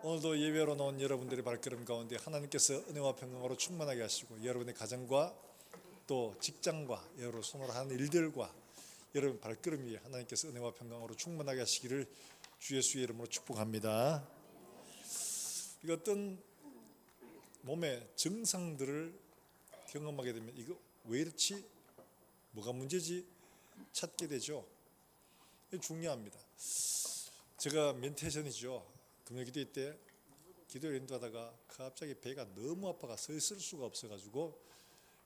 오늘도 예배로 나온 여러분들의 발걸음 가운데 하나님께서 은혜와 평강으로 충만하게 하시고 여러분의 가정과 또 직장과 여러 손으로 하는 일들과 여러분 발걸음 위에 하나님께서 은혜와 평강으로 충만하게 하시기를 주 예수의 이름으로 축복합니다. 이거 어떤 몸의 증상들을 경험하게 되면 이거 왜 이렇지? 뭐가 문제지? 찾게 되죠. 이게 중요합니다. 제가 멘테션이죠. 금요기도 때 기도를 인도하다가 갑자기 배가 너무 아파가 서 있을 수가 없어가지고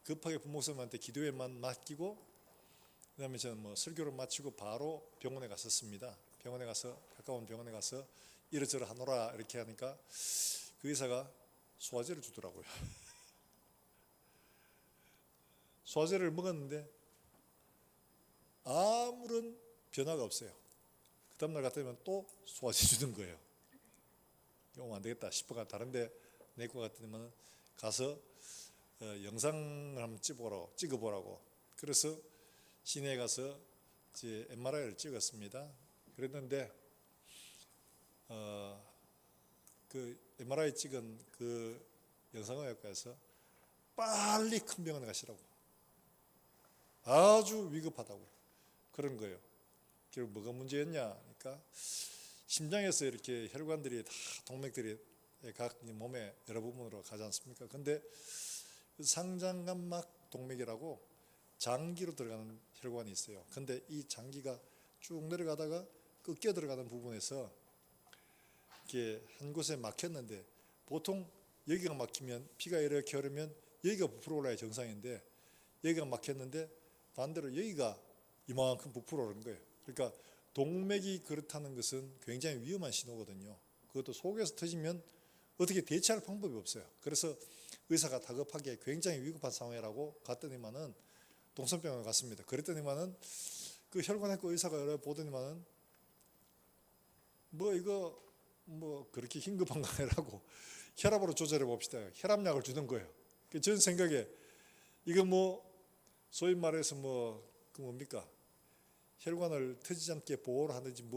급하게 부목사님한테 기도회만 맡기고 그다음에 저는 설교를 마치고 바로 병원에 갔었습니다. 병원에 가서 가까운 병원에 가서 이러저러 하노라 이렇게 하니까 그 의사가 소화제를 주더라고요. 소화제를 먹었는데 아무런 변화가 없어요. 그 다음날 갔다 오면 또 소화제 주는 거예요. 안 되겠다 싶어가 다른데 내과 갔더니만 가서 영상을 한번 찍어보라고. 그래서 시내에 가서 이제 MRI를 찍었습니다. 그랬는데 그 MRI 찍은 그 영상의학과에서 빨리 큰 병원에 가시라고. 아주 위급하다고 그런 거예요. 결국 뭐가 문제였냐? 그러니까 심장에서 이렇게 혈관들이 다 동맥들이 각 몸의 여러 부분으로 가지 않습니까? 근데 상장관막 동맥이라고 장기로 들어가는 혈관이 있어요. 근데 이 장기가 쭉 내려가다가 꺾여 들어가는 부분에서 이렇게 한 곳에 막혔는데 보통 여기가 막히면 피가 이렇게 흐르면 여기가 부풀어 올라야 정상인데 여기가 막혔는데 반대로 여기가 이만큼 부풀어 오르는 거예요. 그러니까 동맥이 그렇다는 것은 굉장히 위험한 신호거든요. 그것도 속에서 터지면 어떻게 대처할 방법이 없어요. 그래서 의사가 다급하게 굉장히 위급한 상황이라고 갔더니만은 동선병원에 갔습니다. 그랬더니만은 그 혈관외과 의사가 여러 보더니만은 이거 그렇게 긴급한가라고 혈압으로 조절해 봅시다. 혈압약을 주는 거예요. 전 생각에 이거 소위 말해서 그 뭡니까? 혈관을 터지지 않게 보호를 하든지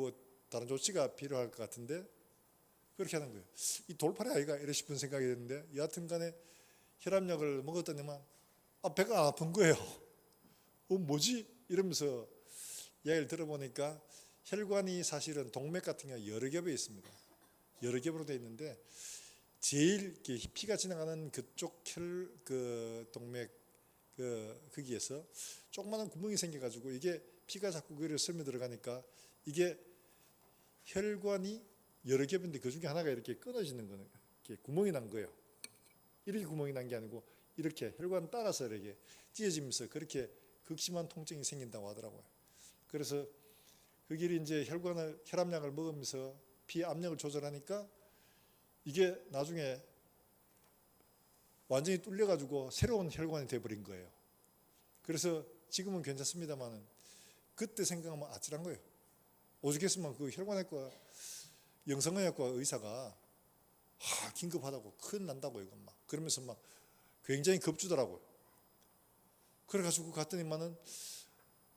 다른 조치가 필요할 것 같은데 그렇게 하는 거예요. 이 돌팔이 아이가 이래 싶은 생각이 드는데 여하튼 간에 혈압약을 먹었더니만 배가 안 아픈 거예요. 뭐지? 이러면서 이야기를 들어보니까 혈관이 사실은 동맥 같은 경우 여러 겹에 있습니다. 여러 겹으로 되어 있는데 제일 피가 지나가는 그쪽 동맥 거기에서 조그마한 구멍이 생겨가지고 이게 피가 자꾸 그리로 스며 들어가니까 이게 혈관이 여러 겹인데 그 중에 하나가 이렇게 끊어지는 거는 이렇게 구멍이 난 거예요. 이렇게 구멍이 난 게 아니고 이렇게 혈관 따라서 이렇게 찢어지면서 그렇게 극심한 통증이 생긴다고 하더라고요. 그래서 그 길이 이제 혈압약을 먹으면서 피 압력을 조절하니까 이게 나중에 완전히 뚫려가지고 새로운 혈관이 돼버린 거예요. 그래서 지금은 괜찮습니다만은 그때 생각하면 아찔한 거예요. 오죽했으면 그 혈관외과 영상의학과 의사가 긴급하다고 큰일 난다고 이건 그러면서 굉장히 겁주더라고요. 그래가지고 갔더니만은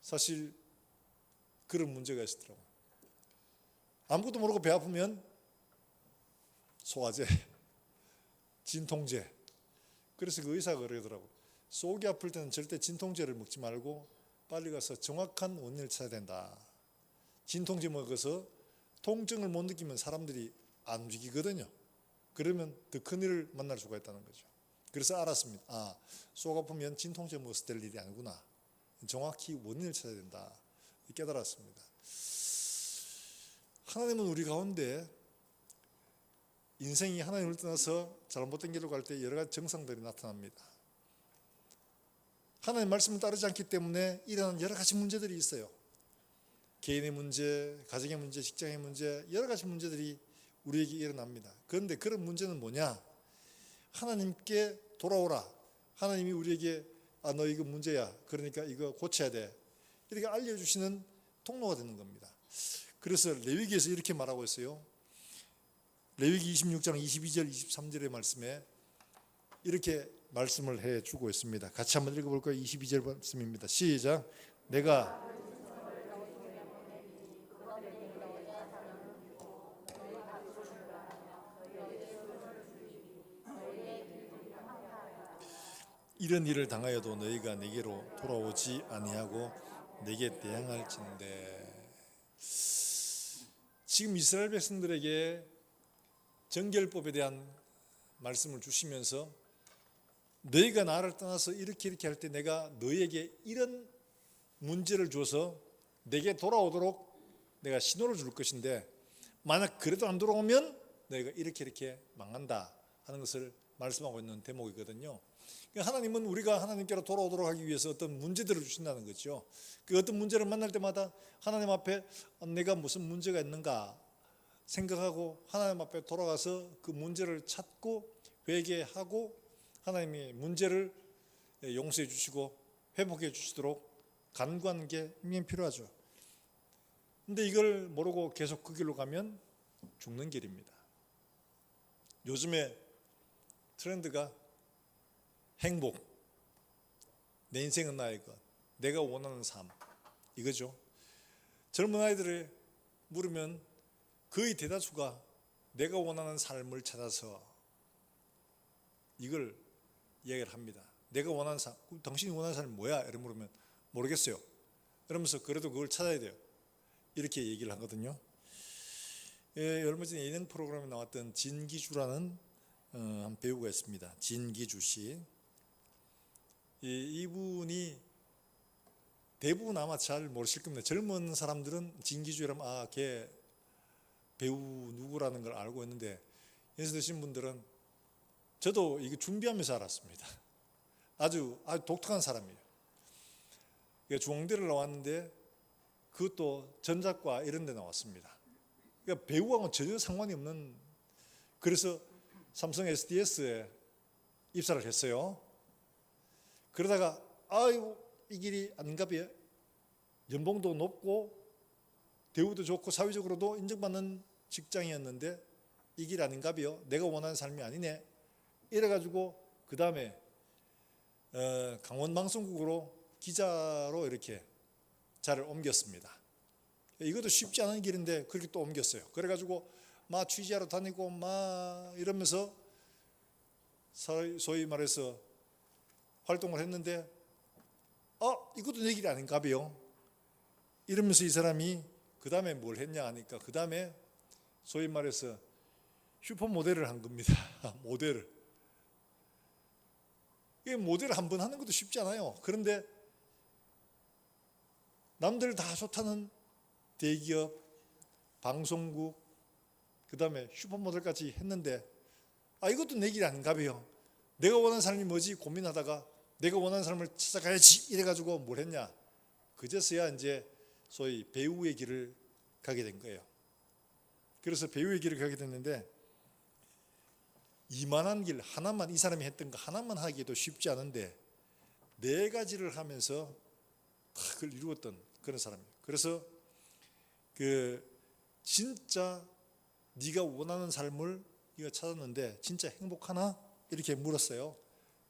사실 그런 문제가 있었더라고요. 아무것도 모르고 배 아프면 소화제, 진통제. 그래서 그 의사가 그러더라고요. 속이 아플 때는 절대 진통제를 먹지 말고 빨리 가서 정확한 원인을 찾아야 된다. 진통제 먹어서 통증을 못 느끼면 사람들이 안 움직이거든요. 그러면 더 큰일을 만날 수가 있다는 거죠. 그래서 알았습니다. 속 아프면 진통제 먹어서 될 일이 아니구나. 정확히 원인을 찾아야 된다. 깨달았습니다. 하나님은 우리 가운데 인생이 하나님을 떠나서 잘못된 길로 갈 때 여러 가지 정상들이 나타납니다. 하나님 말씀을 따르지 않기 때문에 일어나는 여러 가지 문제들이 있어요. 개인의 문제, 가정의 문제, 직장의 문제, 여러 가지 문제들이 우리에게 일어납니다. 그런데 그런 문제는 뭐냐? 하나님께 돌아오라. 하나님이 우리에게 너 이거 문제야. 그러니까 이거 고쳐야 돼. 이렇게 알려주시는 통로가 되는 겁니다. 그래서 레위기에서 이렇게 말하고 있어요. 레위기 26장 22절 23절의 말씀에 이렇게 말씀을 해주고 있습니다. 같이 한번 읽어볼까요? 22절 말씀입니다. 시작. 내가 이런 일을 당하여도 너희가 내게로 돌아오지 아니하고 내게 대항할진대. 지금 이스라엘 백성들에게 정결법에 대한 말씀을 주시면서 너희가 나를 떠나서 이렇게 할 때 내가 너희에게 이런 문제를 줘서 내게 돌아오도록 내가 신호를 줄 것인데 만약 그래도 안 돌아오면 너희가 이렇게 망한다 하는 것을 말씀하고 있는 대목이거든요. 하나님은 우리가 하나님께로 돌아오도록 하기 위해서 어떤 문제들을 주신다는 거죠. 그 어떤 문제를 만날 때마다 하나님 앞에 내가 무슨 문제가 있는가 생각하고 하나님 앞에 돌아가서 그 문제를 찾고 회개하고 하나님이 문제를 용서해 주시고 회복해 주시도록 간구하는 게 분명히 필요하죠. 근데 이걸 모르고 계속 그 길로 가면 죽는 길입니다. 요즘에 트렌드가 행복, 내 인생은 나의 것, 내가 원하는 삶, 이거죠. 젊은 아이들을 물으면 거의 대다수가 내가 원하는 삶을 찾아서 이걸 이야기를 합니다. 내가 원하는 삶, 당신이 원하는 삶이 뭐야? 이렇게 물으면 모르겠어요. 그러면서 그래도 그걸 찾아야 돼요. 이렇게 얘기를 하거든요. 얼마 전에 예능 프로그램에 나왔던 진기주라는 한 배우가 있습니다. 진기주 씨. 이분이 대부분 아마 잘 모르실 겁니다. 젊은 사람들은 진기주라면 걔 배우 누구라는 걸 알고 있는데 연세 드신 분들은 저도 이거 준비하면서 알았습니다. 아주 독특한 사람이에요. 중앙대를 나왔는데 그것도 전작과 이런 데 나왔습니다. 그러니까 배우하고는 전혀 상관이 없는, 그래서 삼성 SDS에 입사를 했어요. 그러다가 이 길이 아닌가 봐요. 연봉도 높고 대우도 좋고 사회적으로도 인정받는 직장이었는데 이 길 아닌가 봐요. 내가 원하는 삶이 아니네. 이래가지고 그 다음에 강원방송국으로 기자로 이렇게 자리를 옮겼습니다. 이것도 쉽지 않은 길인데 그렇게 또 옮겼어요. 그래가지고 막 취재하러 다니고 막 이러면서 소위 말해서 활동을 했는데 이것도 내 길이 아닌가 봐요. 이러면서 이 사람이 그 다음에 뭘 했냐 하니까 그 다음에 소위 말해서 슈퍼모델을 한 겁니다. 모델을. 이게 모델을 한 번 하는 것도 쉽지 않아요. 그런데 남들 다 좋다는 대기업, 방송국, 그 다음에 슈퍼모델까지 했는데 이것도 내 길이 아닌가 봐요. 내가 원하는 삶이 뭐지 고민하다가 내가 원하는 삶을 찾아가야지 이래가지고 뭘 했냐. 그제서야 이제 소위 배우의 길을 가게 된 거예요. 그래서 배우의 길을 가게 됐는데 이만한 길 하나만, 이 사람이 했던 거 하나만 하기도 쉽지 않은데 네 가지를 하면서 그걸 이루었던 그런 사람이에요. 그래서 진짜 네가 원하는 삶을 네가 찾았는데 진짜 행복하나? 이렇게 물었어요.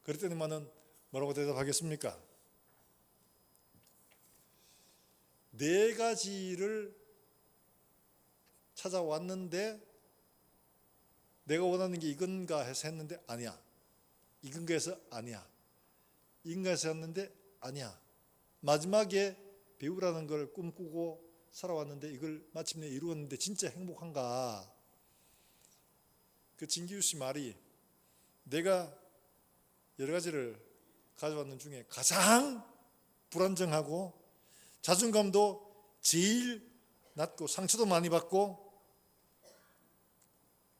그랬더니만은 뭐라고 대답하겠습니까? 네 가지를 찾아왔는데 내가 원하는 게 이건가 해서 했는데 아니야. 이건가 해서 아니야. 이건가 해서 했는데 아니야. 마지막에 배우라는 걸 꿈꾸고 살아왔는데 이걸 마침내 이루었는데 진짜 행복한가? 그 진기주 씨 말이 내가 여러 가지를 가져왔는 중에 가장 불안정하고 자존감도 제일 낮고 상처도 많이 받고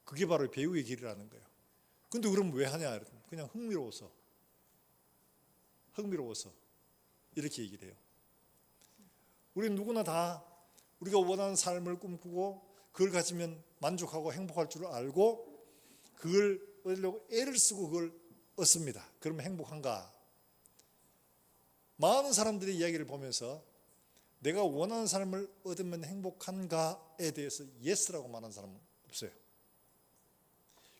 그게 바로 배우의 길이라는 거예요. 근데 그럼 왜 하냐? 그냥 흥미로워서 이렇게 얘기를 해요. 우리 누구나 다 우리가 원하는 삶을 꿈꾸고 그걸 가지면 만족하고 행복할 줄 알고 그걸 얻으려고 애를 쓰고 그걸 얻습니다. 그러면 행복한가? 많은 사람들의 이야기를 보면서 내가 원하는 삶을 얻으면 행복한가에 대해서 예스라고 말하는 사람은 없어요.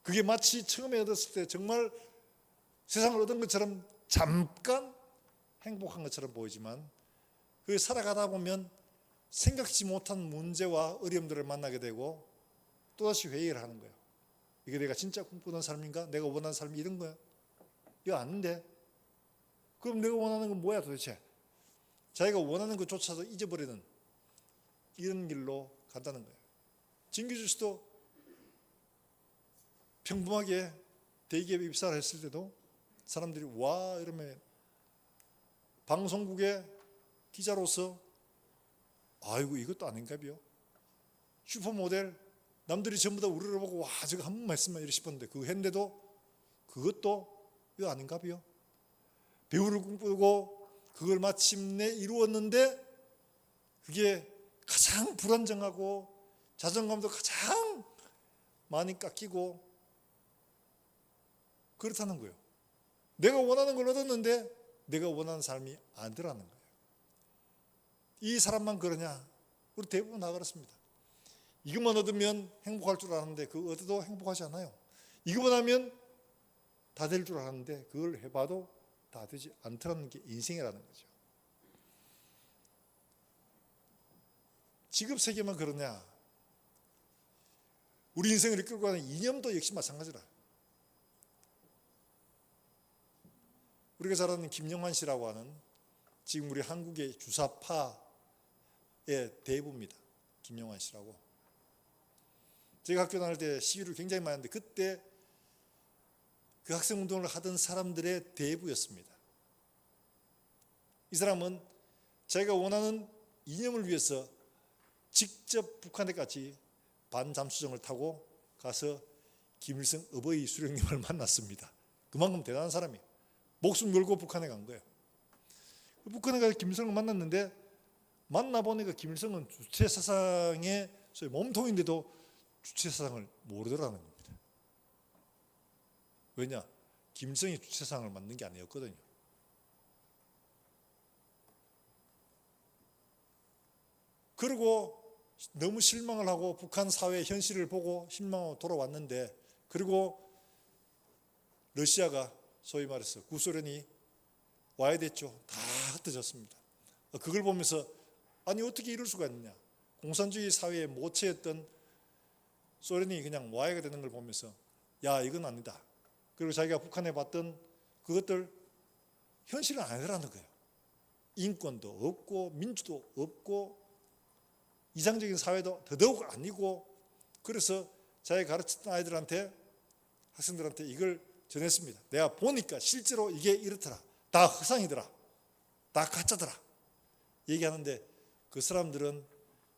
그게 마치 처음에 얻었을 때 정말 세상을 얻은 것처럼 잠깐 행복한 것처럼 보이지만 그게 살아가다 보면 생각지 못한 문제와 어려움들을 만나게 되고 또다시 회의를 하는 거예요. 이게 내가 진짜 꿈꾸는 삶인가? 내가 원하는 삶이 이런 거야? 이거 아닌데? 그럼 내가 원하는 건 뭐야 도대체? 자기가 원하는 것조차도 잊어버리는 이런 길로 간다는 거예요. 진규주 씨도 평범하게 대기업에 입사를 했을 때도 사람들이 와 이러면 방송국의 기자로서 아이고 이것도 아닌가비요. 슈퍼모델 남들이 전부 다 우리를 보고 와 저거 한 번만 했으면 이러 싶었는데 그거 했는데도 그것도 이거 아닌가비요. 배우를 꿈꾸고 그걸 마침내 이루었는데 그게 가장 불안정하고 자존감도 가장 많이 깎이고 그렇다는 거예요. 내가 원하는 걸 얻었는데 내가 원하는 삶이 안 되라는 거예요. 이 사람만 그러냐? 우리 대부분 다 그렇습니다. 이것만 얻으면 행복할 줄 알았는데 그거 얻어도 행복하지 않아요. 이것만 하면 다 될 줄 알았는데 그걸 해봐도 다 되지 않더라는 게 인생이라는 거죠. 직업 세계만 그러냐? 우리 인생을 이끌고 가는 이념도 역시 마찬가지라. 우리가 잘 아는 김영환 씨라고 하는 지금 우리 한국의 주사파의 대부입니다. 김영환 씨라고. 제가 학교 다닐 때 시위를 굉장히 많이 했는데 그때 그 학생운동을 하던 사람들의 대부였습니다. 이 사람은 자기가 원하는 이념을 위해서 직접 북한에까지 반잠수정을 타고 가서 김일성 어버이 수령님을 만났습니다. 그만큼 대단한 사람이에요. 목숨 걸고 북한에 간 거예요. 북한에 가서 김일성을 만났는데 만나보니까 김일성은 주체사상의 소위 몸통인데도 주체사상을 모르더라는 겁니다. 왜냐? 김일성이 주체사상을 만든 게 아니었거든요. 그리고 너무 실망을 하고 북한 사회의 현실을 보고 실망하고 돌아왔는데 그리고 러시아가 소위 말해서 구소련이 와야 됐죠. 다 흩어졌습니다. 그걸 보면서 아니 어떻게 이럴 수가 있느냐. 공산주의 사회의 모체였던 소련이 그냥 와야가 되는 걸 보면서 야 이건 아니다. 그리고 자기가 북한에 봤던 그것들 현실은 아니라는 거예요. 인권도 없고 민주도 없고 이상적인 사회도 더더욱 아니고 그래서 자기가 가르쳤던 아이들한테 학생들한테 이걸 전했습니다. 내가 보니까 실제로 이게 이렇더라. 다 허상이더라. 다 가짜더라. 얘기하는데 그 사람들은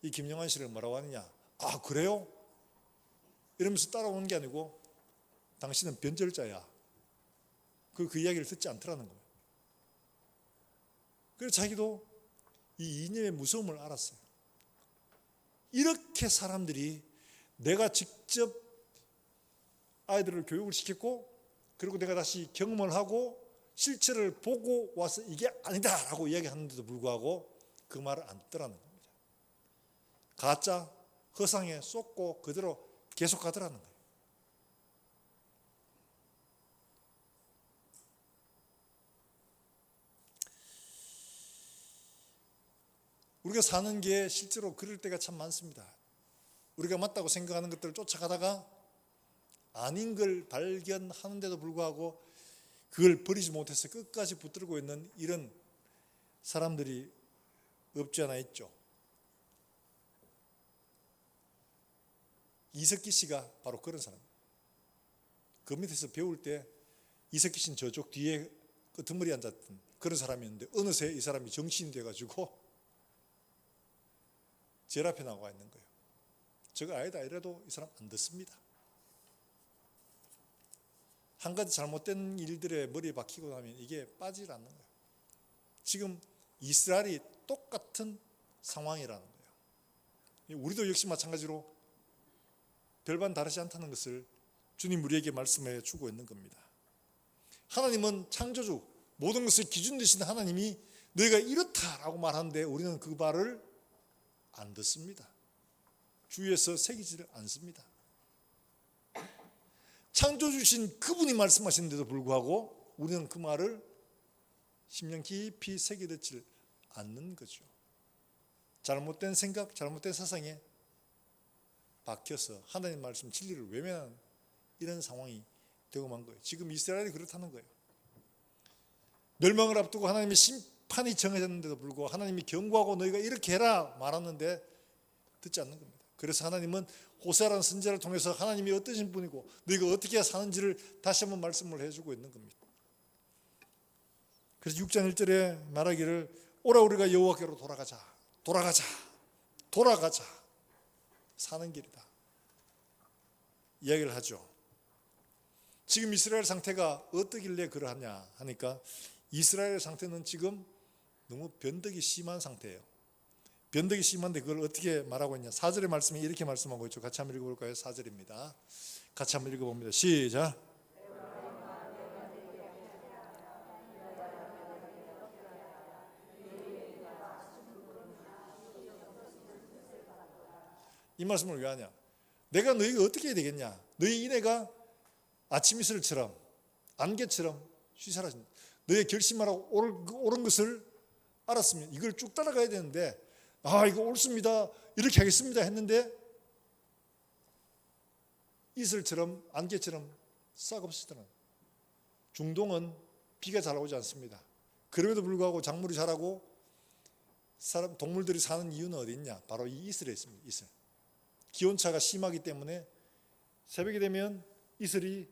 이 김영환 씨를 뭐라고 하느냐. 아 그래요? 이러면서 따라오는 게 아니고 당신은 변절자야. 그 이야기를 듣지 않더라는 거예요. 그래서 자기도 이 이념의 무서움을 알았어요. 이렇게 사람들이 내가 직접 아이들을 교육을 시켰고 그리고 내가 다시 경험을 하고 실체를 보고 와서 이게 아니다라고 이야기하는데도 불구하고 그 말을 안 듣더라는 겁니다. 가짜, 허상에 쏟고 그대로 계속 가더라는 거예요. 우리가 사는 게 실제로 그럴 때가 참 많습니다. 우리가 맞다고 생각하는 것들을 쫓아가다가 아닌 걸 발견하는데도 불구하고 그걸 버리지 못해서 끝까지 붙들고 있는 이런 사람들이 없지 않아 있죠. 이석기 씨가 바로 그런 사람입니다. 그 밑에서 배울 때 이석기 씨는 저쪽 뒤에 끄트머리 앉았던 그런 사람이었는데 어느새 이 사람이 정치인이 돼가지고 제일 앞에 나와 있는 거예요. 저거 아니다 이래도 이 사람 안 듣습니다. 한 가지 잘못된 일들에 머리에 박히고 나면 이게 빠지질 않는 거예요. 지금 이스라엘이 똑같은 상황이라는 거예요. 우리도 역시 마찬가지로 별반 다르지 않다는 것을 주님 우리에게 말씀해 주고 있는 겁니다. 하나님은 창조주, 모든 것을 기준 되신 하나님이 너희가 이렇다라고 말하는데 우리는 그 말을 안 듣습니다. 주위에서 새기지를 않습니다. 창조주신 그분이 말씀하시는데도 불구하고 우리는 그 말을 심령 깊이 새겨듣지 않는 거죠. 잘못된 생각, 잘못된 사상에 박혀서 하나님 말씀 진리를 외면하는 이런 상황이 되고 만 거예요. 지금 이스라엘이 그렇다는 거예요. 멸망을 앞두고 하나님의 심판이 정해졌는데도 불구하고 하나님이 경고하고 너희가 이렇게 해라 말하는데 듣지 않는 겁니다. 그래서 하나님은 호세아라는 선지자를 통해서 하나님이 어떠신 분이고 너희가 어떻게 사는지를 다시 한번 말씀을 해주고 있는 겁니다. 그래서 6장 1절에 말하기를 오라 우리가 여호와께로 돌아가자. 사는 길이다 이야기를 하죠. 지금 이스라엘 상태가 어떠길래 그러하냐 하니까 이스라엘 상태는 지금 너무 변덕이 심한 상태예요. 변덕이 심한데 그걸 어떻게 말하고 있냐. 4절의 말씀이 이렇게 말씀하고 있죠. 같이 한번 읽어볼까요? 4절입니다. 같이 한번 읽어봅니다. 시작. 이 말씀을 왜 하냐. 내가 너희가 어떻게 해야 되겠냐. 너희 이내가 아침 이슬처럼 안개처럼 쉬사라진다. 너희 결심하라고 옳은 것을 알았으면 이걸 쭉 따라가야 되는데 이거 옳습니다 이렇게 하겠습니다 했는데 이슬처럼 안개처럼 싹 없어지더라고요. 중동은 비가 잘 오지 않습니다. 그럼에도 불구하고 작물이 자라고 동물들이 사는 이유는 어디 있냐. 바로 이 이슬에 있습니다. 이슬. 기온차가 심하기 때문에 새벽이 되면 이슬이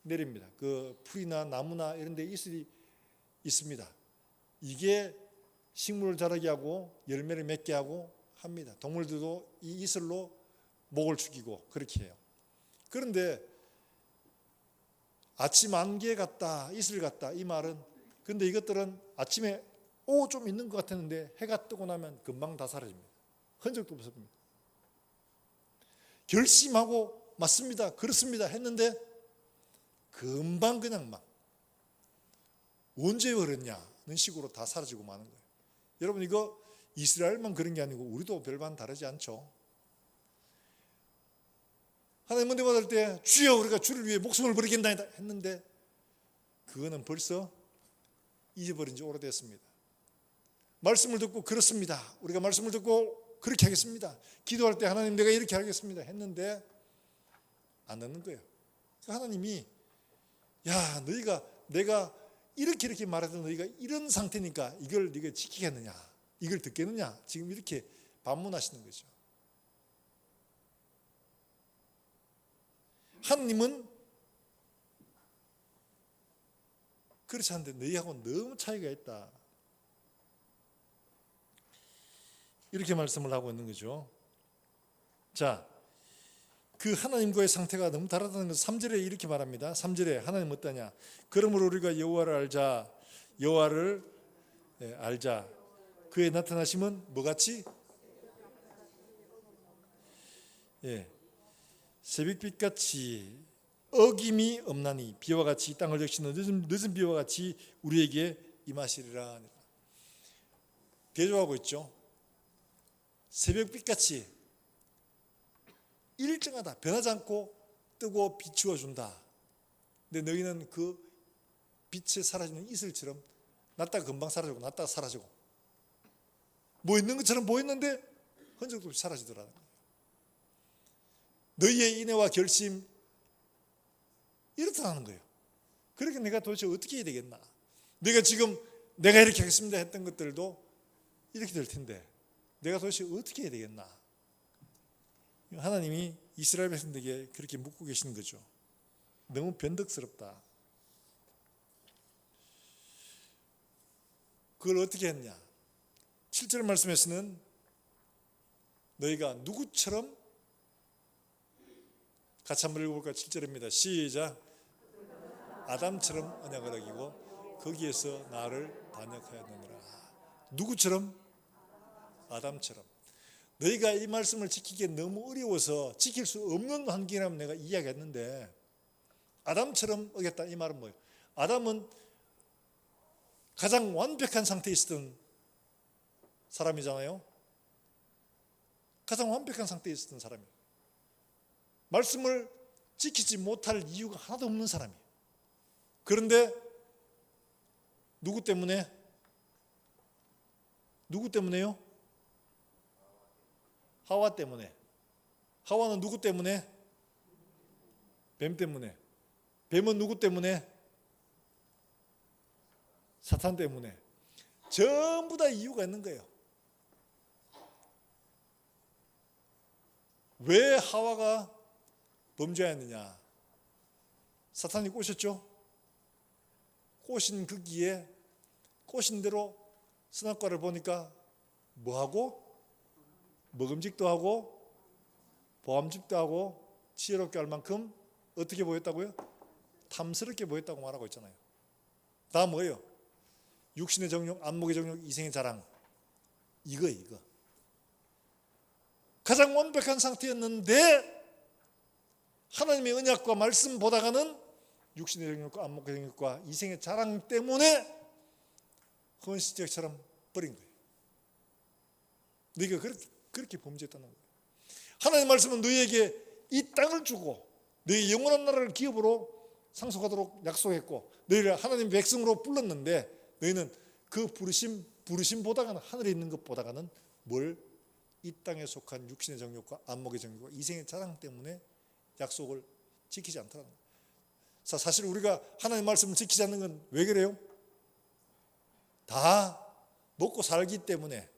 내립니다. 그 풀이나 나무나 이런 데 이슬이 있습니다. 이게 식물을 자라게 하고 열매를 맺게 하고 합니다. 동물들도 이 이슬로 목을 죽이고 그렇게 해요. 그런데 아침 안개 같다, 이슬 같다 이 말은 근데 이것들은 아침에 좀 있는 것 같았는데 해가 뜨고 나면 금방 다 사라집니다. 흔적도 없습니다. 결심하고 맞습니다, 그렇습니다 했는데 금방 그냥 막 언제 그랬냐는 식으로 다 사라지고 마는 거예요. 여러분 이거 이스라엘만 그런 게 아니고 우리도 별반 다르지 않죠. 하나님 은혜 받을 때 주여 우리가 주를 위해 목숨을 버리겠나이다 했는데 그거는 벌써 잊어버린 지 오래됐습니다. 말씀을 듣고 그렇습니다. 우리가 말씀을 듣고 그렇게 하겠습니다. 기도할 때 하나님 내가 이렇게 하겠습니다 했는데 안 듣는 거예요. 하나님이 야 너희가 내가 이렇게 말해도 너희가 이런 상태니까 이걸 네가 지키겠느냐 이걸 듣겠느냐 지금 이렇게 반문하시는 거죠. 하나님은 그렇지 않은데 너희하고는 너무 차이가 있다 이렇게 말씀을 하고 있는 거죠. 자, 그 하나님과의 상태가 너무 다르다는 것을 3절에 이렇게 말합니다. 3절에 하나님 어떠냐. 그러므로 우리가 여호와를 알자. 여호와를 알자. 그의 나타나심은 뭐같이? 새벽빛같이 어김이 없나니 비와 같이 땅을 적시는 늦은 비와 같이 우리에게 임하시리라. 대조하고 있죠. 새벽빛같이 일정하다. 변하지 않고 뜨고 비추어 준다. 근데 너희는 그 빛에 사라지는 이슬처럼 났다가 금방 사라지고 났다가 사라지고 뭐 있는 것처럼 보였는데 흔적도 없이 사라지더라는 거예요. 너희의 인애와 결심 이렇다는 거예요. 그러니까 내가 도대체 어떻게 해야 되겠나. 내가 지금 내가 이렇게 하겠습니다 했던 것들도 이렇게 될 텐데 내가 도대체 어떻게 해야 되겠나. 하나님이 이스라엘 백성들에게 그렇게 묻고 계시는 거죠. 너무 변덕스럽다. 그걸 어떻게 했냐. 7절 말씀에서는 너희가 누구처럼 같이 한번 읽어볼까요? 7절입니다. 시작. 아담처럼 언약을 어기고 거기에서 나를 반역하였느니라. 누구처럼? 아담처럼. 너희가 이 말씀을 지키기에 너무 어려워서 지킬 수 없는 환경이라면 내가 이야기했는데 아담처럼 어겼다 이 말은 뭐예요? 아담은 가장 완벽한 상태에 있었던 사람이잖아요. 가장 완벽한 상태에 있었던 사람이에요. 말씀을 지키지 못할 이유가 하나도 없는 사람이에요. 그런데 누구 때문에? 누구 때문에요? 하와 때문에. 하와는 누구 때문에? 뱀 때문에. 뱀은 누구 때문에? 사탄 때문에. 전부 다 이유가 있는 거예요. 왜 하와가 범죄했느냐? 사탄이 꼬셨죠? 꼬신 그 기에 꼬신 대로 선악과를 보니까 뭐하고? 먹음직도 하고 보암직도 하고 지혜롭게 할 만큼 어떻게 보였다고요? 탐스럽게 보였다고 말하고 있잖아요. 다음 뭐예요? 육신의 정욕, 안목의 정욕, 이생의 자랑. 이거 가장 완벽한 상태였는데 하나님의 언약과 말씀 보다가는 육신의 정욕과 안목의 정욕과 이생의 자랑 때문에 헌신제처럼 버린 거예요. 너희가 그렇게 범죄했다는 거예요. 하나님의 말씀은 너희에게 이 땅을 주고 너희 영원한 나라를 기업으로 상속하도록 약속했고 너희를 하나님의 백성으로 불렀는데 너희는 그 부르심보다가는 하늘에 있는 것보다가는 뭘? 이 땅에 속한 육신의 정욕과 안목의 정욕과 이생의 자랑 때문에 약속을 지키지 않더라는 거예요. 사실 우리가 하나님의 말씀을 지키지 않는 건 왜 그래요? 다 먹고 살기 때문에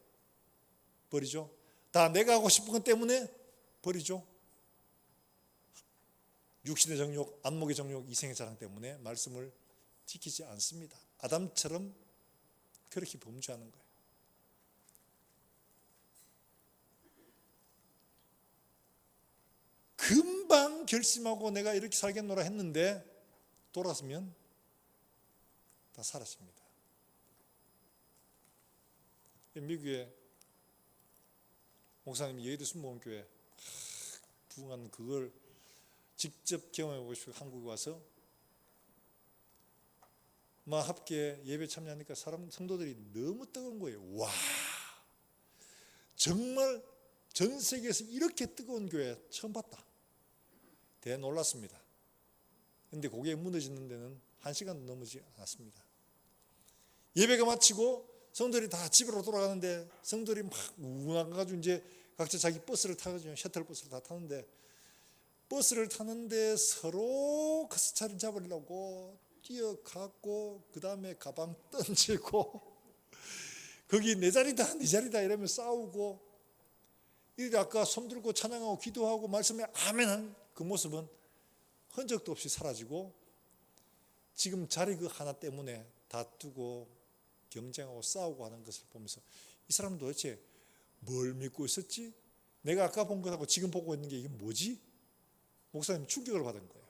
버리죠. 다 내가 하고 싶은 것 때문에 버리죠. 육신의 정욕, 안목의 정욕, 이생의 자랑 때문에 말씀을 지키지 않습니다. 아담처럼 그렇게 범죄하는 거예요. 금방 결심하고 내가 이렇게 살겠노라 했는데 돌아서면 다 사라집니다. 미국의 목사님이 예의도 순복음교회 부흥한 그걸 직접 경험해보고 싶고 한국에 와서 합계 예배 참여하니까 성도들이 너무 뜨거운 거예요. 와, 정말 전 세계에서 이렇게 뜨거운 교회 처음 봤다. 대놀랐습니다. 그런데 고개 무너지는 데는 1시간도 넘지 않았습니다. 예배가 마치고 성도들이 다 집으로 돌아가는데 성도들이 막 우나가지고 이제 각자 자기 버스를 타가지고 셔틀 버스를 다 타는데 버스를 타는데 서로 가스차를 잡으려고 뛰어가고 그 다음에 가방 던지고 거기 내 자리다 네 자리다 이러면 싸우고 이렇게 아까 손들고 찬양하고 기도하고 말씀에 아멘한 그 모습은 흔적도 없이 사라지고 지금 자리 그 하나 때문에 다투고 경쟁하고 싸우고 하는 것을 보면서 이 사람은 도대체 뭘 믿고 있었지? 내가 아까 본 것하고 지금 보고 있는 게 이게 뭐지? 목사님 충격을 받은 거예요.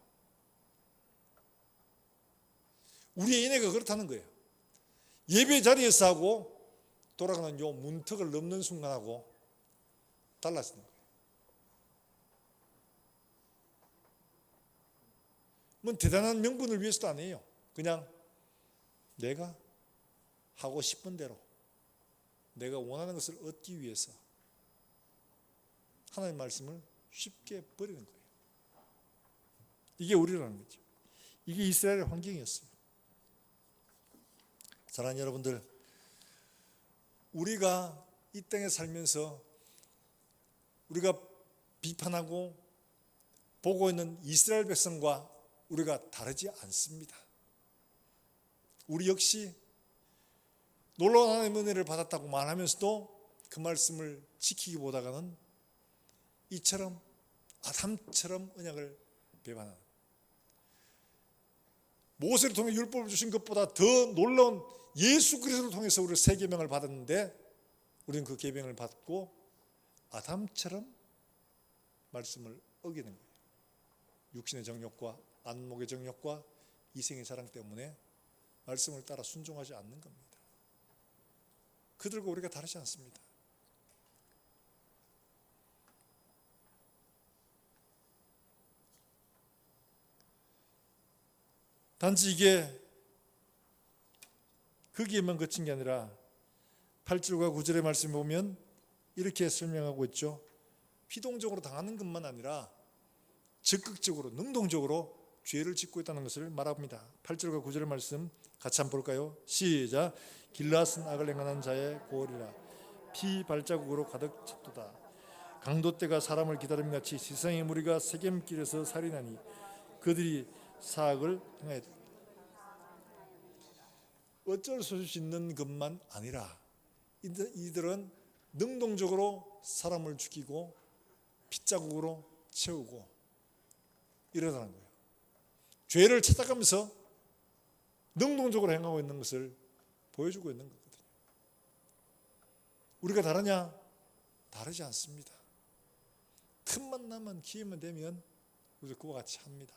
우리의 인애가 그렇다는 거예요. 예배 자리에서 하고 돌아가는 요 문턱을 넘는 순간하고 달라지는 거예요. 뭐 대단한 명분을 위해서도 아니에요. 그냥 내가 하고 싶은 대로 내가 원하는 것을 얻기 위해서 하나님의 말씀을 쉽게 버리는 거예요. 이게 우리라는 거죠. 이게 이스라엘의 환경이었어요. 사랑하는 여러분들, 우리가 이 땅에 살면서 우리가 비판하고 보고 있는 이스라엘 백성과 우리가 다르지 않습니다. 우리 역시 놀라운 하나님의 은혜를 받았다고 말하면서도 그 말씀을 지키기보다는 이처럼 아담처럼 언약을 배반하는, 모세를 통해 율법을 주신 것보다 더 놀라운 예수 그리스도를 통해서 우리가 새 계명을 받았는데 우리는 그 계명을 받고 아담처럼 말씀을 어기는 거예요. 육신의 정욕과 안목의 정욕과 이생의 자랑 때문에 말씀을 따라 순종하지 않는 겁니다. 그들과 우리가 다르지 않습니다. 단지 이게 거기에만 그친 게 아니라 8절과 9절의 말씀을 보면 이렇게 설명하고 있죠. 피동적으로 당하는 것만 아니라 적극적으로 능동적으로 죄를 짓고 있다는 것을 말합니다. 8절과 9절의 말씀 같이 한번 볼까요? 시작. 길앗은 악을 행하는 자의 고을이라 피 발자국으로 가득 찼도다. 강도떼가 사람을 기다림과 같이 세상의 무리가 세겜길에서 살인하니 그들이 사악을 행하였다. 어쩔 수 없이 있는 것만 아니라 이들은 능동적으로 사람을 죽이고 핏자국으로 채우고 이러다는 거예요. 죄를 찾아가면서 능동적으로 행하고 있는 것을 보여주고 있는 거거든요. 우리가 다르냐? 다르지 않습니다. 틈만 나면 기회만 되면 우리가 그와 같이 합니다.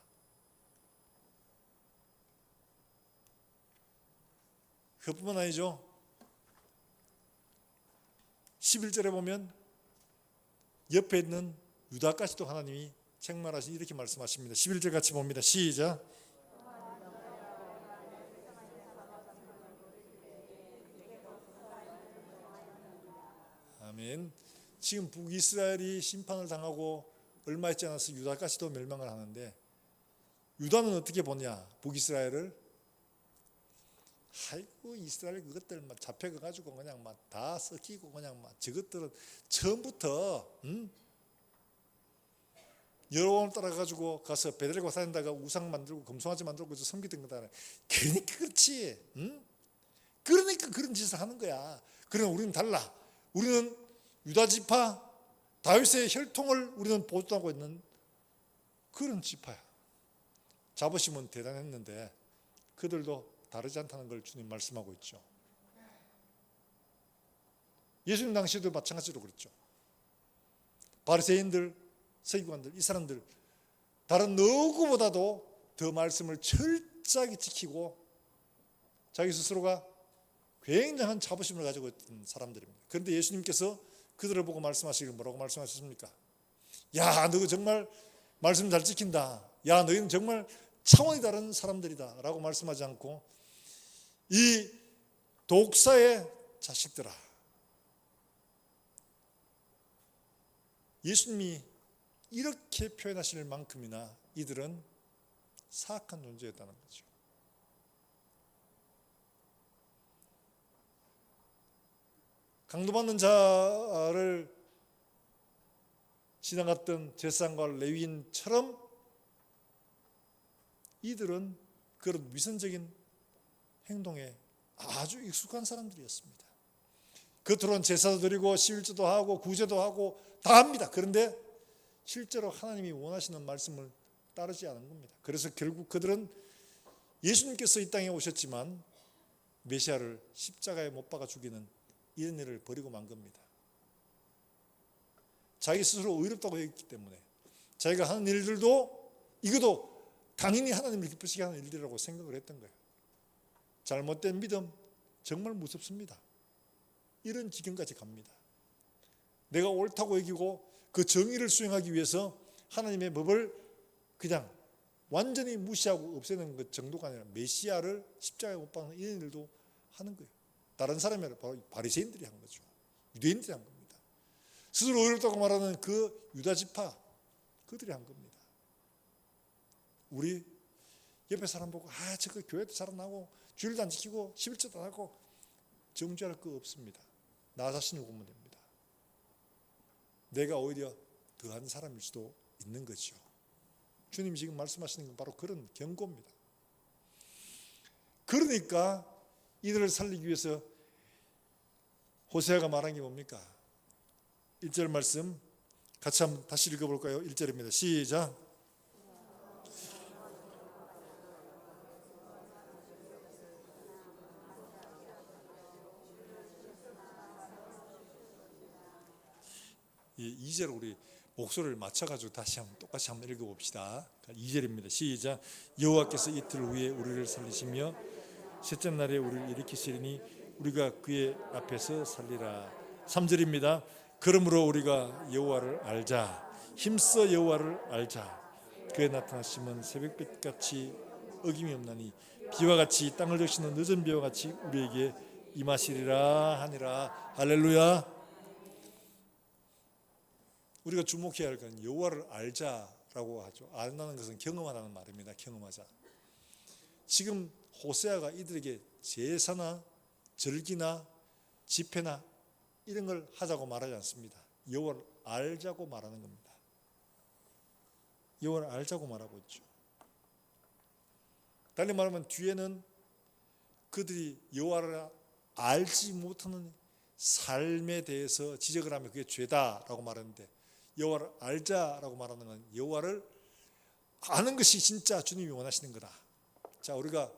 그뿐만 아니죠. 11절에 보면 옆에 있는 유다까지도 하나님이 책망하시니 이렇게 말씀하십니다. 11절 같이 봅니다. 시작. 아멘. 지금 북이스라엘이 심판을 당하고 얼마 있지 않아서 유다까지도 멸망을 하는데 유다는 어떻게 보냐? 북이스라엘을 아이고 이스라엘 그것들 막 잡혀가지고 그냥 막 다 썩히고 그냥 막 저것들은 처음부터 여로보암 따라가지고 가서 베델과 다닌다가 우상 만들고 금송아지 만들고 섬기던 거다. 그러니까 그렇지. 그러니까 그런 짓을 하는 거야. 그러나 우리는 달라. 우리는 유다 지파 다윗의 혈통을 우리는 보존하고 있는 그런 지파야. 자부심은 대단했는데 그들도 다르지 않다는 걸 주님 말씀하고 있죠. 예수님 당시에도 마찬가지로 그랬죠. 바리새인들, 서기관들, 이 사람들 다른 누구보다도 더 말씀을 철저하게 지키고 자기 스스로가 굉장한 자부심을 가지고 있던 사람들입니다. 그런데 예수님께서 그들을 보고 말씀하시길 뭐라고 말씀하셨습니까? 야, 너 정말 말씀 잘 지킨다. 야, 너희는 정말 차원이 다른 사람들이다 라고 말씀하지 않고 이 독사의 자식들아, 예수님이 이렇게 표현하실 만큼이나 이들은 사악한 존재였다는 거죠. 강도받는 자를 지나갔던 제사장과 레위인처럼 이들은 그런 위선적인 행동에 아주 익숙한 사람들이었습니다. 겉으로는 제사도 드리고 11조도 하고 구제도 하고 다 합니다. 그런데 실제로 하나님이 원하시는 말씀을 따르지 않은 겁니다. 그래서 결국 그들은 예수님께서 이 땅에 오셨지만 메시아를 십자가에 못 박아 죽이는 이런 일을 벌이고 만 겁니다. 자기 스스로 의롭다고 했기 때문에 자기가 하는 일들도 이것도 당연히 하나님을 기쁘시게 하는 일들이라고 생각을 했던 거예요. 잘못된 믿음 정말 무섭습니다. 이런 지경까지 갑니다. 내가 옳다고 여기고 그 정의를 수행하기 위해서 하나님의 법을 그냥 완전히 무시하고 없애는 것 정도가 아니라 메시아를 십자가에 못 박는 이런 일도 하는 거예요. 다른 사람이 아니라 바로 바리새인들이 한 거죠. 유대인들이 한 겁니다. 스스로 의롭다고 말하는 그 유다 지파 그들이 한 겁니다. 우리 옆에 사람 보고 저거 교회도 잘 안 나고 주일도 안 지키고 11조도 안 하고 정죄할 거 없습니다. 나 자신을 보면 됩니다. 내가 오히려 더한 사람일 수도 있는 거죠. 주님이 지금 말씀하시는 건 바로 그런 경고입니다. 그러니까 이들을 살리기 위해서 호세아가 말한 게 뭡니까? 1절 말씀 같이 한번 다시 읽어볼까요? 1절입니다. 시작. 이 2절 우리 목소리를 맞춰가지고 다시 한번 똑같이 한번 읽어봅시다. 2절입니다. 시작. 여호와께서 이틀 후에 우리를 살리시며 셋째 날에 우리를 일으키시리니 우리가 그의 앞에서 살리라. 3절입니다. 그러므로 우리가 여호와를 알자. 힘써 여호와를 알자. 그의 나타나심은 새벽빛같이 어김이 없나니 비와 같이 땅을 적시는 늦은 비와 같이 우리에게 임하시리라 하니라. 할렐루야. 우리가 주목해야 할 건 여호와를 알자라고 하죠. 알다는 것은 경험하라는 말입니다. 경험하자. 지금 호세아가 이들에게 제사나 절기나 집회나 이런 걸 하자고 말하지 않습니다. 여호와를 알자고 말하는 겁니다. 여호와를 알자고 말하고 있죠. 달리 말하면 뒤에는 그들이 여호와를 알지 못하는 삶에 대해서 지적을 하면 그게 죄다라고 말하는데, 여호와를 알자라고 말하는 건 여호와를 아는 것이 진짜 주님이 원하시는 거다. 자, 우리가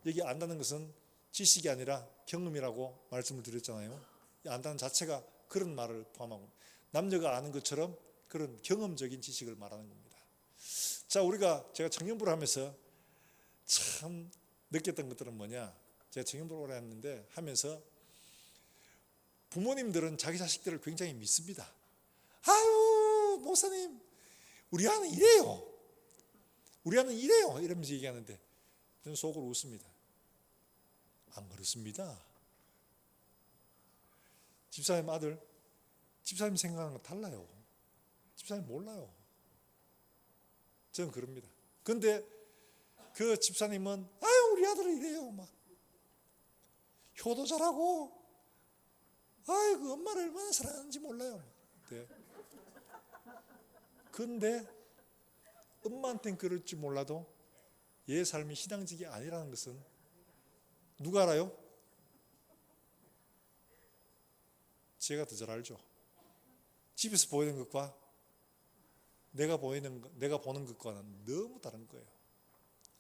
여기 안다는 것은 지식이 아니라 경험이라고 말씀을 드렸잖아요. 안다는 자체가 그런 말을 포함하고, 남녀가 아는 것처럼 그런 경험적인 지식을 말하는 겁니다. 자, 제가 청년부를 하면서 참 느꼈던 것들은 뭐냐, 제가 청년부를 오래 했는데 하면서 부모님들은 자기 자식들을 굉장히 믿습니다. 아유 목사님, 우리 아는 이래요, 우리 아는 이래요 이러면서 얘기하는데 저는 속으로 웃습니다. 안 그렇습니다. 집사님 아들, 집사님 생각하는 거 달라요. 집사님 몰라요. 저는 그럽니다. 그런데 그 집사님은 아유 우리 아들은 이래요, 막 효도 잘하고, 아이고 엄마를 얼마나 사랑하는지 몰라요. 네. 근데 엄마한테는 그럴지 몰라도 얘 삶이 신앙직이 아니라는 것은 누가 알아요? 제가 더 잘 알죠. 집에서 보이는 것과 내가 보는 것과는 너무 다른 거예요.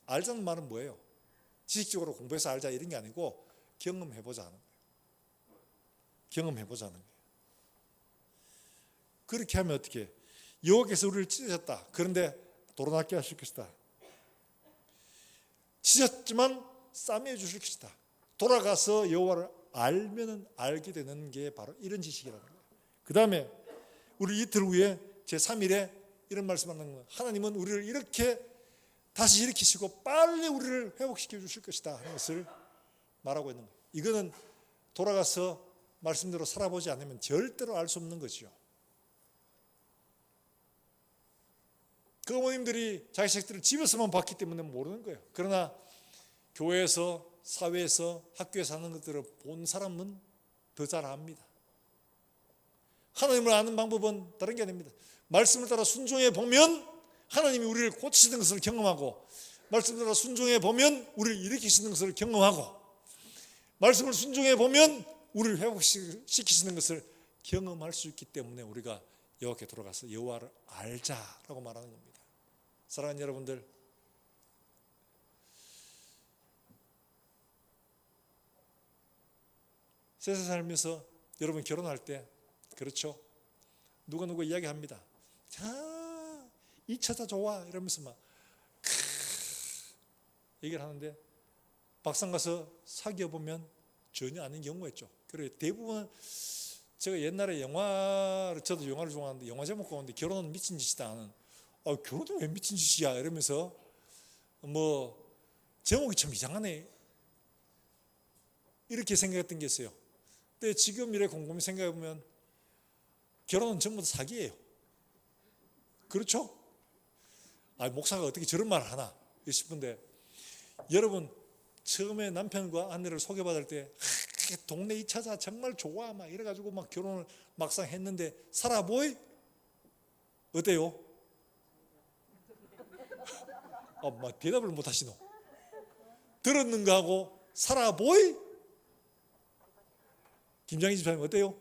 알자는 말은 뭐예요? 지식적으로 공부해서 알자 이런 게 아니고 경험해보자 하는 거예요. 경험해보자는 거예요. 그렇게 하면 어떻게? 여호와께서 우리를 찢으셨다. 그런데 도로낫게 하실 것이다. 찢었지만 싸매어 주실 것이다. 돌아가서 여호와를 알면은 알게 되는 게 바로 이런 지식이라는 거예요. 그 다음에 우리 이틀 후에 제3일에 이런 말씀하는 거예요. 하나님은 우리를 이렇게 다시 일으키시고 빨리 우리를 회복시켜 주실 것이다 하는 것을 말하고 있는 거예요. 이거는 돌아가서 말씀대로 살아보지 않으면 절대로 알 수 없는 거죠. 그 어머님들이 자기 자식들을 집에서만 봤기 때문에 모르는 거예요. 그러나 교회에서, 사회에서, 학교에서 하는 것들을 본 사람은 더 잘 압니다. 하나님을 아는 방법은 다른 게 아닙니다. 말씀을 따라 순종해 보면 하나님이 우리를 고치시는 것을 경험하고, 말씀을 따라 순종해 보면 우리를 일으키시는 것을 경험하고, 말씀을 순종해 보면 우리를 회복시키시는 것을 경험할 수 있기 때문에 우리가 여호와께 돌아가서 여호와를 알자라고 말하는 겁니다. 사랑하는 여러분들, 세상 살면서 여러분 결혼할 때 그렇죠? 누가 이야기합니다. 자, 이 처자 좋아 이러면서 막 얘기를 하는데 막상 가서 사귀어 보면 전혀 아닌 경우가 있죠. 그래 대부분 제가 옛날에 저도 영화를 좋아하는데 영화 제목 가운데 결혼은 미친 짓이다 하는, 결혼은 왜 미친 짓이야 이러면서 뭐 제목이 참 이상하네 이렇게 생각했던 게 있어요. 근데 지금 이래 곰곰이 생각해 보면 결혼은 전부 다 사기예요. 그렇죠? 목사가 어떻게 저런 말을 하나 싶은데, 여러분 처음에 남편과 아내를 소개받을 때 동네 이 처자 정말 좋아 막 이래가지고 막 결혼을 막상 했는데 살아보이? 어때요? 막 대답을 못 하시노. 들었는가 하고 살아보이? 김장희 집사님 어때요?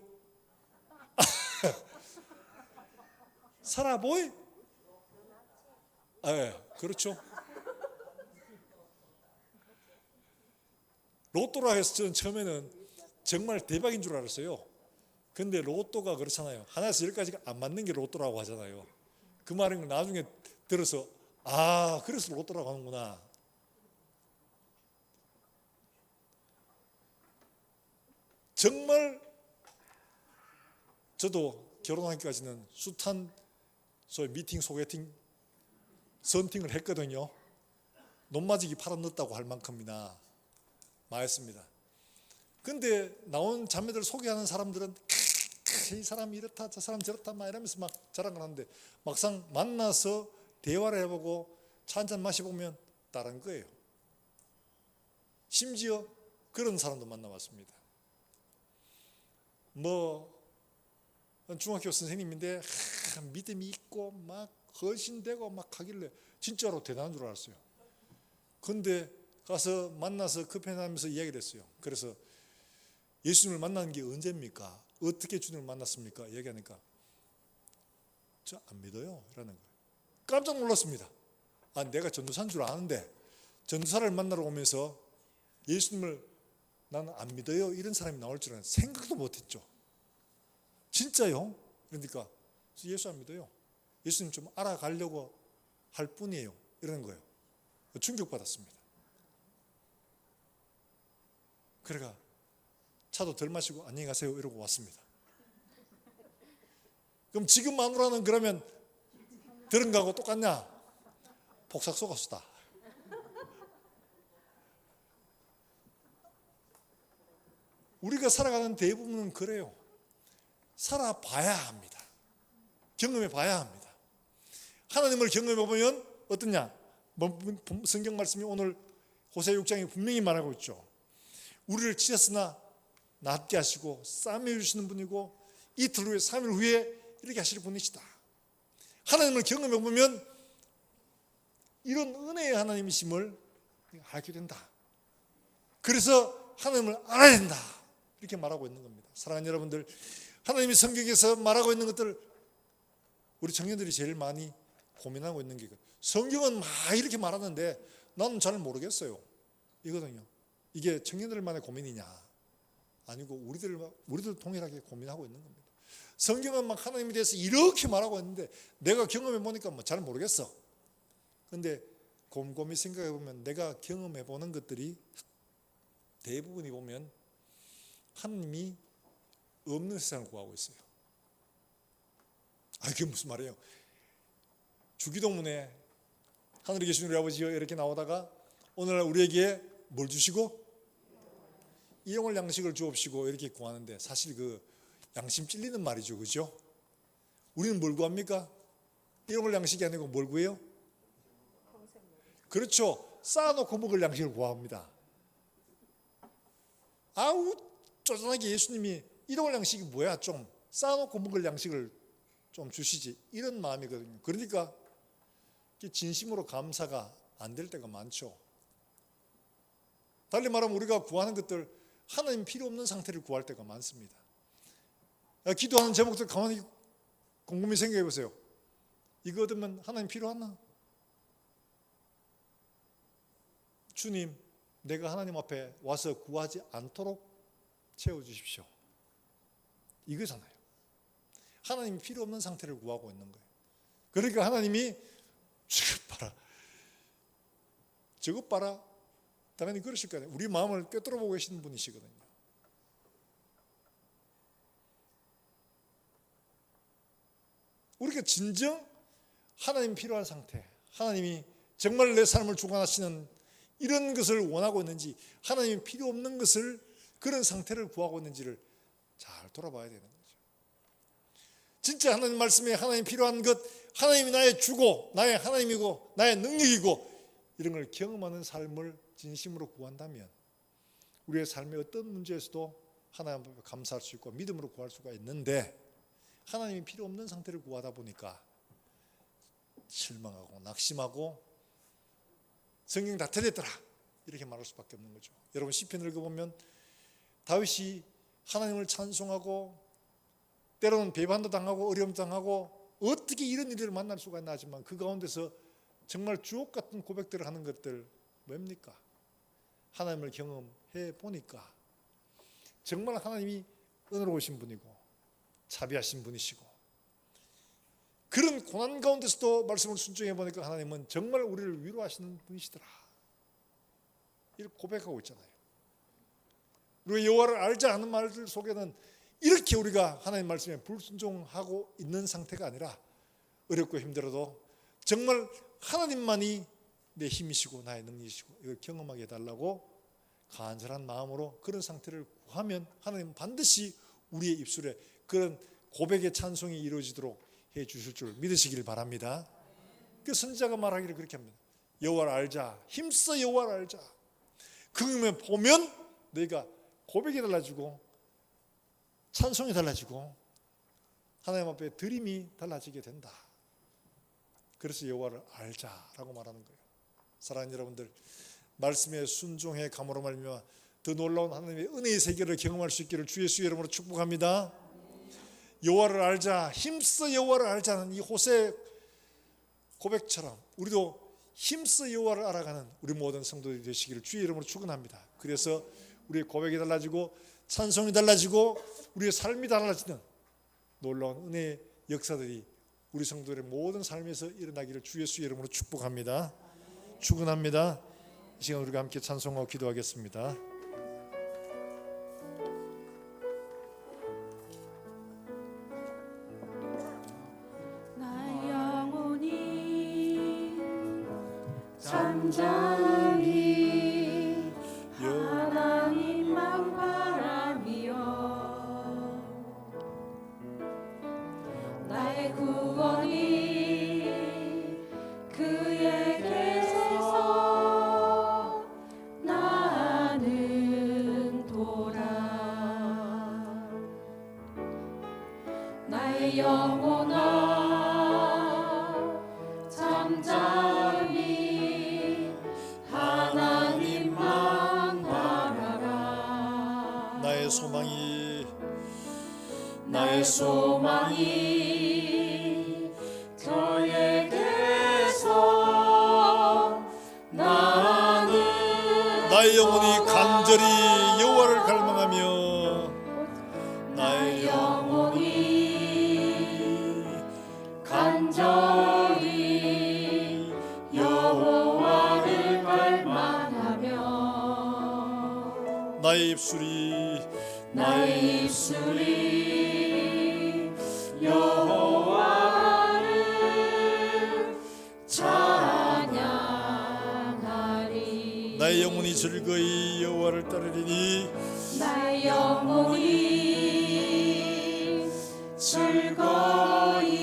살아보이? 그렇죠. 로또라 해서 저는 처음에는 정말 대박인 줄 알았어요. 근데 로또가 그렇잖아요. 하나에서 10까지가 안 맞는 게 로또라고 하잖아요. 그 말은 나중에 들어서 그래서 로또라고 하는구나. 정말 저도 결혼하기까지는 숱한 소위 미팅, 소개팅, 선팅을 했거든요. 논마지기 팔아 넣었다고 할 만큼이나 많았습니다. 근데 나온 자매들 소개하는 사람들은 이 사람이 이렇다 저 사람 저렇다 막 이러면서 막 자랑을 하는데 막상 만나서 대화를 해보고 차 한잔 마셔보면 다른 거예요. 심지어 그런 사람도 만나봤습니다. 중학교 선생님인데 믿음이 있고 막 헌신되고 막 하길래 진짜로 대단한 줄 알았어요. 근데 가서 만나서 커피 하면서 이야기를 했어요. 그래서 예수님을 만난 게 언제입니까? 어떻게 주님을 만났습니까? 얘기하니까 저 안 믿어요 이러는 거예요. 깜짝 놀랐습니다. 내가 전도사인 줄 아는데 전도사를 만나러 오면서 예수님을 나는 안 믿어요 이런 사람이 나올 줄은 생각도 못했죠. 진짜요? 그러니까 예수 안 믿어요. 예수님 좀 알아가려고 할 뿐이에요 이러는 거예요. 충격받았습니다. 그래가 차도 덜 마시고 안녕히 가세요 이러고 왔습니다. 그럼 지금 마누라는 그러면 들은 거하고 똑같냐? 폭삭 속았수다. 우리가 살아가는 대부분은 그래요. 살아봐야 합니다. 경험해 봐야 합니다. 하나님을 경험해 보면 어떠냐? 성경 말씀이 오늘 호세 6장에 분명히 말하고 있죠. 우리를 치셨으나 낫게 하시고 싸매 주시는 분이고 이틀 후에 3일 후에 이렇게 하실 분이시다. 하나님을 경험해 보면 이런 은혜의 하나님이심을 알게 된다. 그래서 하나님을 알아야 된다. 이렇게 말하고 있는 겁니다. 사랑하는 여러분들, 하나님이 성경에서 말하고 있는 것들 우리 청년들이 제일 많이 고민하고 있는 게 성경은 막 이렇게 말하는데 나는 잘 모르겠어요 이거든요. 이게 청년들만의 고민이냐? 아니고 우리들 동일하게 고민하고 있는 겁니다. 성경은 막 하나님에 대해서 이렇게 말하고 있는데 내가 경험해 보니까 잘 모르겠어. 그런데 곰곰이 생각해 보면 내가 경험해 보는 것들이 대부분이 보면 하나님이 없는 세상을 구하고 있어요. 그게 무슨 말이에요? 주기도문에 하늘에 계신 우리 아버지여 이렇게 나오다가 오늘날 우리에게 뭘 주시고 일용할 양식을 주옵시고 이렇게 구하는데 사실 그 양심 찔리는 말이죠. 그죠? 우리는 뭘 구합니까? 일용할 양식이 아니고 뭘 구해요? 그렇죠. 쌓아놓고 먹을 양식을 구합니다. 쪼잔하게 예수님이 일용할 양식이 뭐야? 좀 쌓아놓고 먹을 양식을 좀 주시지 이런 마음이거든요. 그러니까 진심으로 감사가 안 될 때가 많죠. 달리 말하면 우리가 구하는 것들 하나님 필요 없는 상태를 구할 때가 많습니다. 기도하는 제목들 가만히 곰곰이 생각해 보세요. 이거 얻으면 하나님 필요하나? 주님, 내가 하나님 앞에 와서 구하지 않도록 채워주십시오. 이거잖아요. 하나님이 필요 없는 상태를 구하고 있는 거예요. 그러니까 하나님이 저것 봐라. 당연히 그러실 거예요. 우리 마음을 꿰뚫어 보고 계시는 분이시거든요. 우리가 진정 하나님 필요한 상태, 하나님이 정말 내 삶을 주관하시는 이런 것을 원하고 있는지, 하나님이 필요 없는 것을 그런 상태를 구하고 있는지를 잘 돌아봐야 되는 거죠. 진짜 하나님 말씀에 하나님 필요한 것, 하나님이 나의 주고 나의 하나님이고 나의 능력이고 이런 걸 경험하는 삶을 진심으로 구한다면 우리의 삶의 어떤 문제에서도 하나님 앞에 감사할 수 있고 믿음으로 구할 수가 있는데, 하나님이 필요 없는 상태를 구하다 보니까 실망하고 낙심하고 성경 다 틀렸더라 이렇게 말할 수밖에 없는 거죠. 여러분 시편을 읽어보면 다윗이 하나님을 찬송하고 때로는 배반도 당하고 어려움도 당하고 어떻게 이런 일을 만날 수가 있나 하지만 그 가운데서 정말 주옥 같은 고백들을 하는 것들 뭡니까? 하나님을 경험해 보니까 정말 하나님이 은혜로우신 분이고 자비하신 분이시고 그런 고난 가운데서도 말씀을 순종해 보니까 하나님은 정말 우리를 위로하시는 분이시더라 이렇게 고백하고 있잖아요. 우리가 여호와를 알자 하는 말들 속에는 이렇게 우리가 하나님 말씀에 불순종하고 있는 상태가 아니라 어렵고 힘들어도 정말 하나님만이 내 힘이시고 나의 능력이시고 이걸 경험하게 해달라고 간절한 마음으로 그런 상태를 구하면 하나님은 반드시 우리의 입술에 그런 고백의 찬송이 이루어지도록 해 주실 줄 믿으시길 바랍니다. 그 선지자가 말하기를 그렇게 합니다. 여호와를 알자, 힘써 여호와를 알자. 그러면 보면 너희가 고백이 달라지고 찬송이 달라지고 하나님 앞에 드림이 달라지게 된다. 그래서 여호와를 알자라고 말하는 거예요. 사랑하는 여러분들, 말씀에 순종해 감으로 말미암아 더 놀라운 하나님의 은혜의 세계를 경험할 수 있기를 주 예수의 이름으로 축복합니다. 여호와를 알자, 힘써 여호와를 알자는 이 호세 고백처럼 우리도 힘써 여호와를 알아가는 우리 모든 성도들이 되시기를 주의 이름으로 축원합니다. 그래서 우리의 고백이 달라지고 찬송이 달라지고 우리의 삶이 달라지는 놀라운 은혜의 역사들이 우리 성도들의 모든 삶에서 일어나기를 주 예수의 이름으로 축복합니다. 축원합니다. 이 시간 우리가 함께 찬송하고 기도하겠습니다. 잠잠히 하나님만 바라며 나의 구원이 그에게서 나는 도라. 나의 영혼아 잠잠히 하나님만 바라라. 나의 소망이 저에게서 나는 나의 영혼이 간절히 여호와를 갈망하며 나의 영혼이 간절히 여호와를 갈망하며 나의 입술이 여호와를 찬양하리. 나의 영혼이 즐거이 여호와를 따르리니 나의 영혼이 즐거이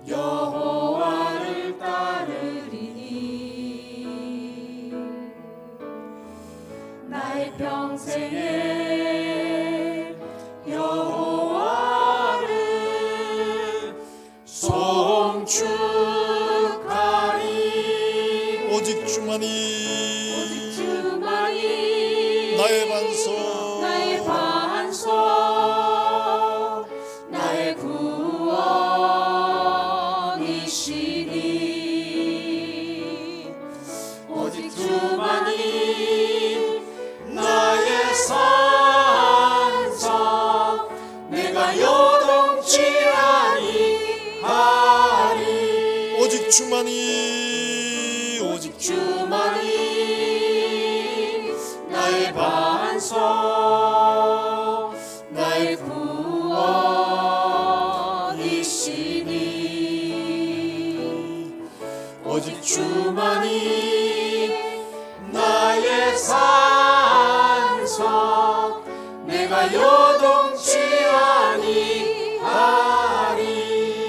여호와를 따르리니 나의 평생에 여호와를 송축하리. 오직 주만이 나의 반석 나의 구원이시니 오직 주만이 나의 산성 내가 요동치 아니하리. 오직 주만이 나의 반석 나의 구원이시니 오직 주만이 나의 산석 내가 요동치 아니하리.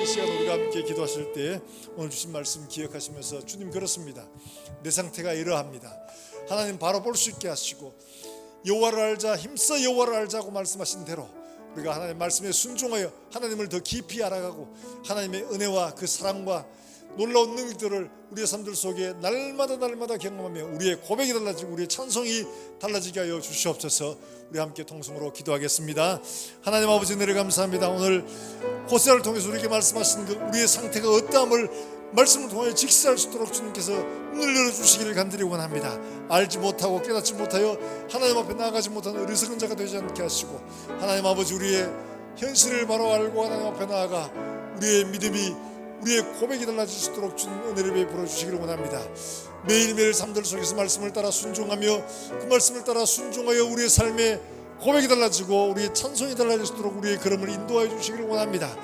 이 시간 우리가 함께 기도하실 때 오늘 주신 말씀 기억하시면서 주님 그렇습니다. 내 상태가 이러합니다. 하나님 바로 볼 수 있게 하시고 여호와를 알자 힘써 여호와를 알자고 말씀하신 대로 우리가 하나님 말씀에 순종하여 하나님을 더 깊이 알아가고 하나님의 은혜와 그 사랑과 놀라운 능력들을 우리의 삶들 속에 날마다 경험하며 우리의 고백이 달라지고 우리의 찬송이 달라지게 하여 주시옵소서. 우리 함께 통성으로 기도하겠습니다. 하나님 아버지 은혜를 감사합니다. 오늘 호세아를 통해서 우리에게 말씀하신 그 우리의 상태가 어떠함을 말씀을 통하여 직시할 수 있도록 주님께서 눈을 열어주시기를 간절히 원합니다. 알지 못하고 깨닫지 못하여 하나님 앞에 나아가지 못하는 어리석은 자가 되지 않게 하시고 하나님 아버지 우리의 현실을 바로 알고 하나님 앞에 나아가 우리의 믿음이 우리의 고백이 달라질 수 있도록 주님 은혜를 베풀어 주시기를 원합니다. 매일매일 삶들 속에서 말씀을 따라 순종하며 그 말씀을 따라 순종하여 우리의 삶에 고백이 달라지고 우리의 찬송이 달라질 수 있도록 우리의 걸음을 인도하여 주시기를 원합니다.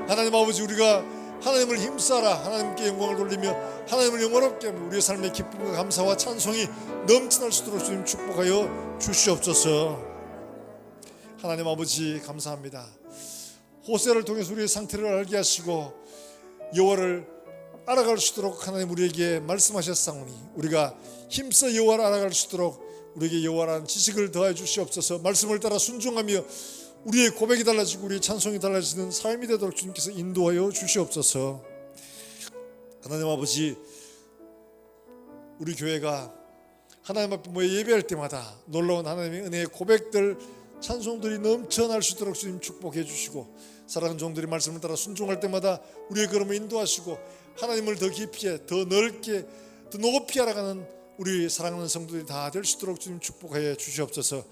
하나님 아버지 우리가 하나님을 힘쓰라 하나님께 영광을 돌리며 하나님을 영원롭게 하며 우리의 삶의 기쁨과 감사와 찬송이 넘쳐날 수 있도록 주님 축복하여 주시옵소서. 하나님 아버지 감사합니다. 호세아를 통해서 우리의 상태를 알게 하시고 여호와를 알아갈 수 있도록 하나님 우리에게 말씀하셨사오니 우리가 힘써 여호와를 알아갈 수 있도록 우리에게 여호와라는 지식을 더하여 주시옵소서. 말씀을 따라 순종하며 우리의 고백이 달라지고 우리의 찬송이 달라지는 삶이 되도록 주님께서 인도하여 주시옵소서. 하나님 아버지 우리 교회가 하나님 앞에 모여 예배할 때마다 놀라운 하나님의 은혜의 고백들, 찬송들이 넘쳐날 수 있도록 주님 축복해 주시고, 사랑하는 종들이 말씀을 따라 순종할 때마다 우리의 걸음을 인도하시고 하나님을 더 깊이, 더 넓게, 더 높이 알아가는 우리 사랑하는 성도들이 다 될 수 있도록 주님 축복해 주시옵소서.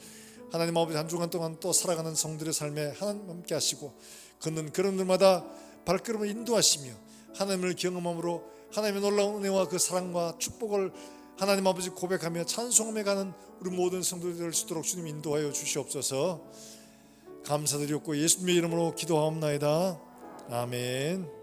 하나님 아버지, 한 주간 동안 또 살아가는 성들의 삶에 하나님 함께 하시고 걷는 걸음들마다 발걸음을 인도하시며 하나님을 경험함으로 하나님의 놀라운 은혜와 그 사랑과 축복을 하나님 아버지 고백하며 찬송하며 가는 우리 모든 성도들이 될 수 있도록 주님 인도하여 주시옵소서. 감사드렸고 예수님의 이름으로 기도하옵나이다. 아멘.